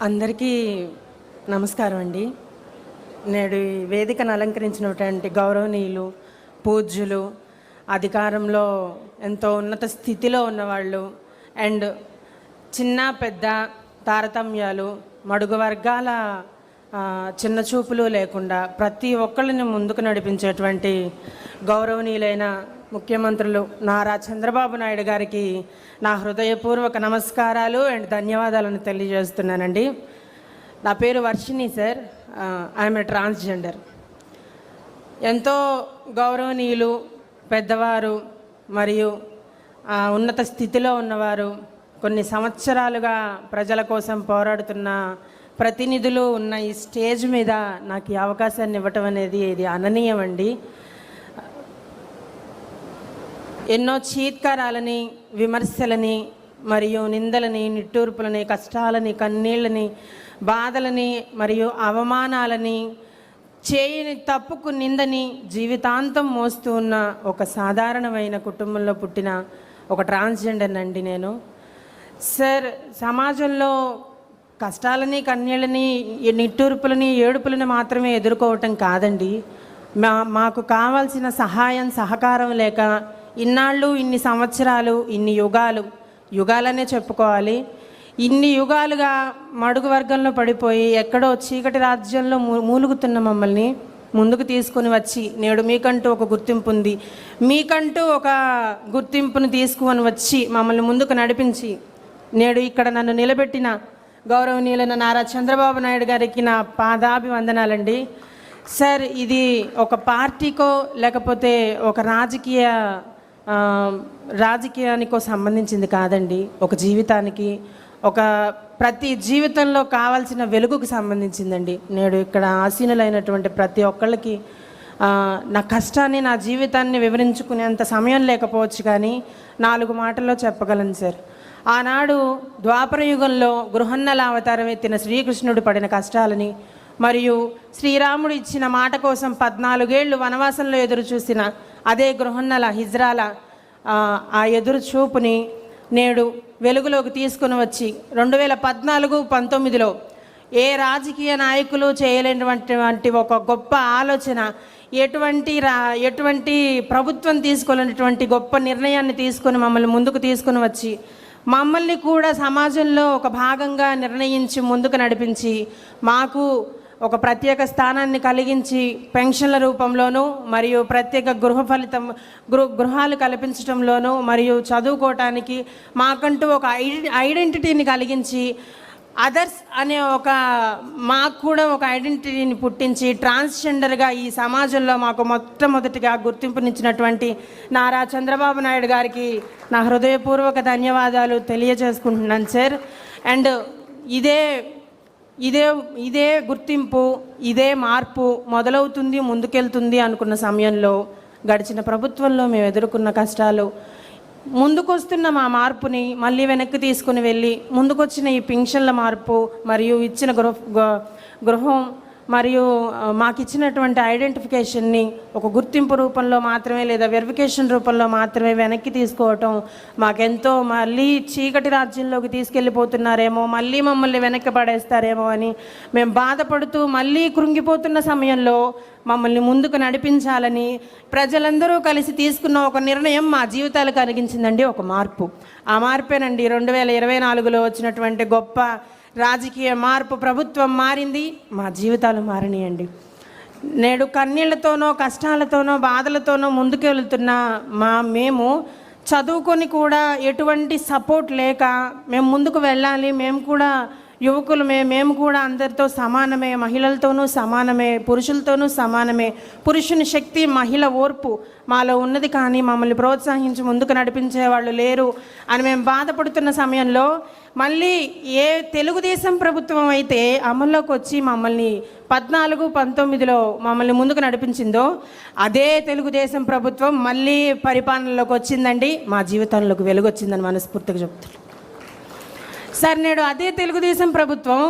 అందరికీ నమస్కారం అండి. నేడు ఈ వేదికను అలంకరించినటువంటి గౌరవనీయులు, పూజ్యులు, అధికారంలో ఎంతో ఉన్నత స్థితిలో ఉన్నవాళ్ళు అండ్ చిన్న పెద్ద తారతమ్యాలు, మడుగు వర్గాల చిన్న చూపులు లేకుండా ప్రతి ఒక్కరిని ముందుకు నడిపించేటువంటి గౌరవనీయులైన ముఖ్యమంత్రులు నారా చంద్రబాబు నాయుడు గారికి నా హృదయపూర్వక నమస్కారాలు అండ్ ధన్యవాదాలను తెలియజేస్తున్నానండి. నా పేరు Varshini sir. I'm a transgender. ఎంతో గౌరవనీయులు, పెద్దవారు మరియు ఉన్నత స్థితిలో ఉన్నవారు, కొన్ని సంవత్సరాలుగా ప్రజల కోసం పోరాడుతున్న ప్రతినిధులు ఉన్న ఈ స్టేజ్ మీద నాకు ఈ అవకాశాన్ని ఇవ్వటం అనేది ఇది అననీయం అండి. ఎన్నో చీత్కారాలని, విమర్శలని మరియు నిందలని, నిట్టూర్పులని, కష్టాలని, కన్నీళ్ళని, బాధలని మరియు అవమానాలని, చేయని తప్పుకు నిందని జీవితాంతం మోస్తూ ఉన్న ఒక సాధారణమైన కుటుంబంలో పుట్టిన ఒక ట్రాన్స్జెండర్ అండి నేను. సార్, సమాజంలో కష్టాలని, కన్నీళ్ళని, నిట్టూర్పులని, ఏడుపులని మాత్రమే ఎదుర్కోవటం కాదండి. మాకు కావాల్సిన సహాయం, సహకారం లేక ఇన్నాళ్ళు, ఇన్ని సంవత్సరాలు, ఇన్ని యుగాలనే చెప్పుకోవాలి, ఇన్ని యుగాలుగా మడుగు వర్గంలో పడిపోయి ఎక్కడో చీకటి రాజ్యంలో మూలుగుతున్న మమ్మల్ని ముందుకు తీసుకొని వచ్చి నేడు మీకంటూ ఒక గుర్తింపు ఉంది, మీకంటూ ఒక గుర్తింపును తీసుకొని వచ్చి మమ్మల్ని ముందుకు నడిపించి నేడు ఇక్కడ నన్ను నిలబెట్టిన గౌరవనీయులైన నారా చంద్రబాబు నాయుడు గారికి నా పాదాభివందనాలండి. సార్, ఇది ఒక పార్టీకో లేకపోతే ఒక రాజకీయానికో సంబంధించింది కాదండి. ఒక జీవితానికి, ఒక ప్రతి జీవితంలో కావాల్సిన వెలుగుకు సంబంధించిందండి. నేడు ఇక్కడ ఆసీనులైనటువంటి ప్రతి ఒక్కళ్ళకి నా కష్టాన్ని, నా జీవితాన్ని వివరించుకునేంత సమయం లేకపోవచ్చు, కానీ 4 మాటల్లో చెప్పగలను సార్. ఆనాడు ద్వాపర యుగంలో గృహన్నల అవతారం ఎత్తిన శ్రీకృష్ణుడు పడిన కష్టాలని మరియు శ్రీరాముడు ఇచ్చిన మాట కోసం 14 ఏళ్ళు వనవాసంలో ఎదురు చూసిన అదే గృహన్నల, హిజ్రాల ఆ ఎదురు చూపుని నేడు వెలుగులోకి తీసుకుని వచ్చి 2014-19లో ఏ రాజకీయ నాయకులు చేయలేనటువంటి ఒక గొప్ప ఆలోచన, ఎటువంటి ప్రభుత్వం తీసుకోలేనటువంటి గొప్ప నిర్ణయాన్ని తీసుకొని మమ్మల్ని ముందుకు తీసుకుని వచ్చి మమ్మల్ని కూడా సమాజంలో ఒక భాగంగా నిర్ణయించి ముందుకు నడిపించి మాకు ఒక ప్రత్యేక స్థానాన్ని కలిగించి పెన్షన్ల రూపంలోనూ మరియు ప్రత్యేక గృహాలు కల్పించడంలోనూ మరియు చదువుకోవటానికి మాకంటూ ఒక ఐడెంటిటీని కలిగించి అదర్స్ అనే మాకు కూడా ఒక ఐడెంటిటీని పుట్టించి ట్రాన్స్జెండర్గా ఈ సమాజంలో మాకు మొట్టమొదటిగా గుర్తింపునిచ్చినటువంటి నారా చంద్రబాబు నాయుడు గారికి నా హృదయపూర్వక ధన్యవాదాలు తెలియజేసుకుంటున్నాను సార్. అండ్ ఇదే గుర్తింపు, ఇదే మార్పు మొదలవుతుంది, ముందుకెళ్తుంది అనుకున్న సమయంలో గడిచిన ప్రభుత్వంలో మేము ఎదుర్కొన్న కష్టాలు, ముందుకొస్తున్న మా మార్పుని మళ్ళీ వెనక్కి తీసుకుని వెళ్ళి ముందుకొచ్చిన ఈ పెన్షన్ల మార్పు మరియు ఇచ్చిన గృహం మరియు మాకు ఇచ్చినటువంటి ఐడెంటిఫికేషన్ని ఒక గుర్తింపు రూపంలో మాత్రమే లేదా వెరిఫికేషన్ రూపంలో మాత్రమే వెనక్కి తీసుకోవటం మాకెంతో మళ్ళీ చీకటి రాజ్యంలోకి తీసుకెళ్ళిపోతున్నారేమో, మళ్ళీ మమ్మల్ని వెనక్కి పడేస్తారేమో అని మేము బాధపడుతూ మళ్ళీ కృంగిపోతున్న సమయంలో మమ్మల్ని ముందుకు నడిపించాలని ప్రజలందరూ కలిసి తీసుకున్న ఒక నిర్ణయం మా జీవితాలు కలిగించిందండి ఒక మార్పు. ఆ మార్పేనండి 2024లో వచ్చినటువంటి గొప్ప రాజకీయ మార్పు. ప్రభుత్వం మారింది, మా జీవితాలు మారినాయండి. నేడు కన్నీళ్లతోనో, కష్టాలతోనో, బాధలతోనో ముందుకు వెళుతున్న మేము చదువుకొని కూడా ఎటువంటి సపోర్ట్ లేక మేము ముందుకు వెళ్ళాలి, మేము కూడా యువకులు, మేము కూడా అందరితో సమానమే, మహిళలతోనూ సమానమే, పురుషులతోనూ సమానమే, పురుషుని శక్తి, మహిళ ఓర్పు మాలో ఉన్నది, కానీ మమ్మల్ని ప్రోత్సహించి ముందుకు నడిపించే వాళ్ళు లేరు అని మేము బాధపడుతున్న సమయంలో మళ్ళీ ఏ తెలుగుదేశం ప్రభుత్వం అయితే అమల్లోకి వచ్చి మమ్మల్ని 14-19లో మమ్మల్ని ముందుకు నడిపించిందో అదే తెలుగుదేశం ప్రభుత్వం మళ్ళీ పరిపాలనలోకి వచ్చిందండి. మా జీవితంలోకి వెలుగు వచ్చిందని మనస్ఫూర్తిగా చెప్తున్నాను సార్. నేడు అదే తెలుగుదేశం ప్రభుత్వం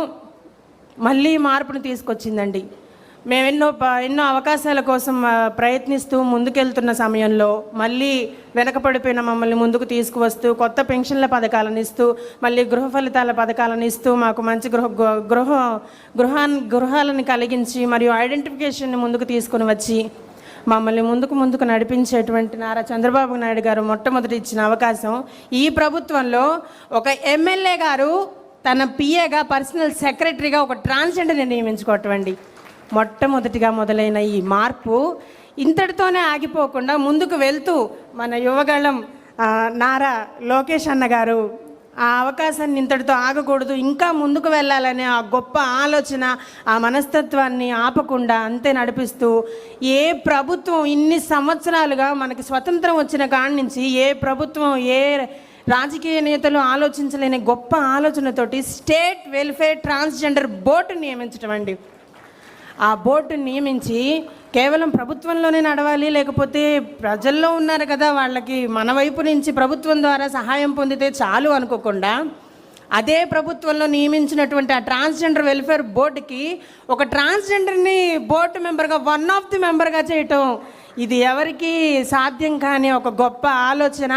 మళ్ళీ మార్పును తీసుకొచ్చిందండి. మేము ఎన్నో అవకాశాల కోసం ప్రయత్నిస్తూ ముందుకెళ్తున్న సమయంలో మళ్ళీ వెనకపడిపోయిన మమ్మల్ని ముందుకు తీసుకువస్తూ కొత్త పెన్షన్ల పథకాలను ఇస్తూ మళ్ళీ గృహ ఫలితాల పథకాలను ఇస్తూ మాకు మంచి గృహాలను కలిగించి మరియు ఐడెంటిఫికేషన్ని ముందుకు తీసుకుని వచ్చి మమ్మల్ని ముందుకు నడిపించేటువంటి నారా చంద్రబాబు నాయుడు గారు మొట్టమొదటి ఇచ్చిన అవకాశం. ఈ ప్రభుత్వంలో ఒక ఎమ్మెల్యే గారు తన పిఏగా పర్సనల్ సెక్రటరీగా ఒక ట్రాన్స్జెండర్ని నియమించుకోవటం అండి. మొట్టమొదటిగా మొదలైన ఈ మార్పు ఇంతటితోనే ఆగిపోకుండా ముందుకు వెళ్తూ మన యువగళం నారా లోకేష్ అన్న గారు ఆ అవకాశాన్ని ఇంతటితో ఆగకూడదు, ఇంకా ముందుకు వెళ్ళాలనే ఆ గొప్ప ఆలోచన, ఆ మనస్తత్వాన్ని ఆపకుండా అంతే నడిపిస్తూ ఏ ప్రభుత్వం ఇన్ని సంవత్సరాలుగా మనకి స్వతంత్రం వచ్చిన కాడి నుంచి ఏ ప్రభుత్వం ఏ రాజకీయ నేతలు ఆలోచించలేని గొప్ప ఆలోచనతోటి స్టేట్ వెల్ఫేర్ ట్రాన్స్జెండర్ బోర్డు నియమించడం అండి. ఆ బోర్డుని నియమించి కేవలం ప్రభుత్వంలోనే నడవాలి, లేకపోతే ప్రజల్లో ఉన్నారు కదా వాళ్ళకి మన వైపు నుంచి ప్రభుత్వం ద్వారా సహాయం పొందితే చాలు అనుకోకుండా అదే ప్రభుత్వంలో నియమించినటువంటి ఆ ట్రాన్స్జెండర్ వెల్ఫేర్ బోర్డుకి ఒక ట్రాన్స్జెండర్ని బోర్డు మెంబర్గా వన్ ఆఫ్ ది మెంబర్గా చేయటం ఇది ఎవరికి సాధ్యం కాని ఒక గొప్ప ఆలోచన.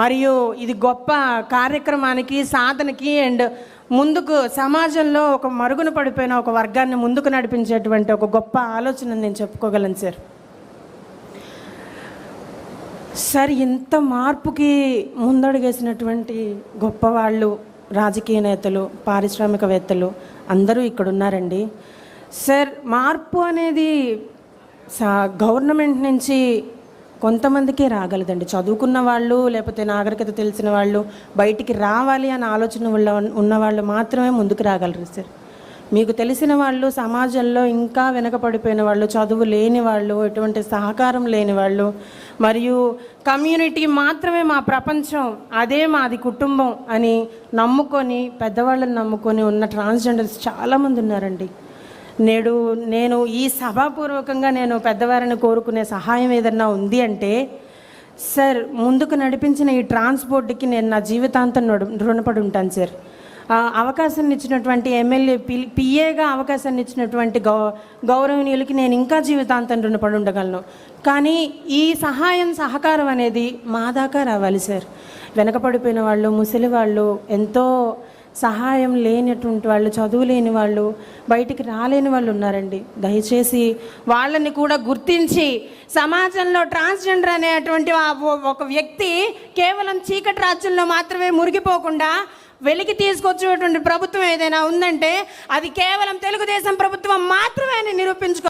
మరియు ఇది గొప్ప కార్యక్రమానికి సాధనకి అండ్ ముందుకు సమాజంలో ఒక మరుగున పడిపోయిన ఒక వర్గాన్ని ముందుకు నడిపించేటువంటి ఒక గొప్ప ఆలోచన నేను చెప్పుకోగలను సార్. సార్ ఇంత మార్పుకి ముందడుగేసినటువంటి గొప్పవాళ్ళు, రాజకీయ నేతలు, పారిశ్రామికవేత్తలు అందరూ ఇక్కడ ఉన్నారండి. సార్ మార్పు అనేది గవర్నమెంట్ నుంచి కొంతమందికే రాగలదండి. చదువుకున్న వాళ్ళు లేకపోతే నాగరికత తెలిసిన వాళ్ళు బయటికి రావాలి అనే ఆలోచన ఉన్నవాళ్ళు మాత్రమే ముందుకు రాగలరు సార్. మీకు తెలిసిన వాళ్ళు సమాజంలో ఇంకా వెనకపడిపోయిన వాళ్ళు, చదువు లేని వాళ్ళు, ఎటువంటి సహకారం లేని వాళ్ళు మరియు కమ్యూనిటీ మాత్రమే మా ప్రపంచం, అదే మాది కుటుంబం అని నమ్ముకొని పెద్దవాళ్ళని నమ్ముకొని ఉన్న ట్రాన్స్జెండర్స్ చాలామంది ఉన్నారండి. నేను ఈ సభాపూర్వకంగా నేను పెద్దవారిని కోరుకునే సహాయం ఏదన్నా ఉంది అంటే సార్, ముందుకు నడిపించిన ఈ ట్రాన్స్పోర్ట్కి నేను నా జీవితాంతం రుణపడి ఉంటాను సార్. అవకాశాన్ని ఇచ్చినటువంటి ఎమ్మెల్యే పిఏగా అవకాశాన్ని ఇచ్చినటువంటి గౌరవనీయులకి నేను ఇంకా జీవితాంతం రుణపడి ఉండగలను. కానీ ఈ సహకారం అనేది మా దాకా రావాలి సార్. వెనకపడిపోయిన వాళ్ళు, ముసలి వాళ్ళు, ఎంతో సహాయం లేనటువంటి వాళ్ళు, చదువు లేని వాళ్ళు, బయటికి రాలేని వాళ్ళు ఉన్నారండి. దయచేసి వాళ్ళని కూడా గుర్తించి సమాజంలో ట్రాన్స్జెండర్ అనేటువంటి ఒక వ్యక్తి కేవలం చీకటి రాజ్యంలో మాత్రమే మురిగిపోకుండా వెలికి తీసుకొచ్చేటువంటి ప్రభుత్వం ఏదైనా ఉందంటే అది కేవలం తెలుగుదేశం ప్రభుత్వం మాత్రమే అని నిరూపించుకో.